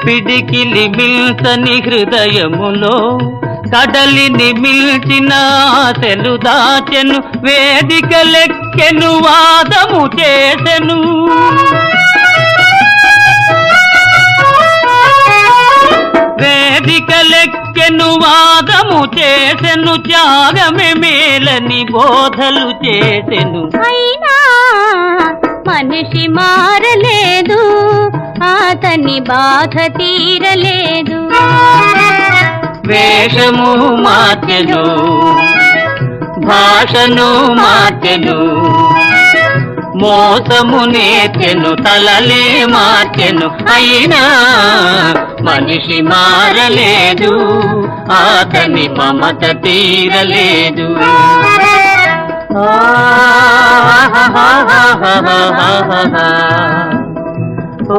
పిడికిలి మిల్చని హృదయములో కడలిని మిల్చిన ఆశలు దాచెను, వేదికలెక్కెను వాదము చేసెను. వేదికలెక్కెను వాదము చేసెను, త్యాగమే మేలని బోధలు చేసెను. అయినా మనిషి మారలేదు, అతని బాధ తీరలేదు. వేషము మార్చెను, భాషను మార్చెను, మోసము నేర్చెను, తలలే మార్చెను. అయినా మనిషి మారలేదు, అతని మమత తీరలేదు. ఓ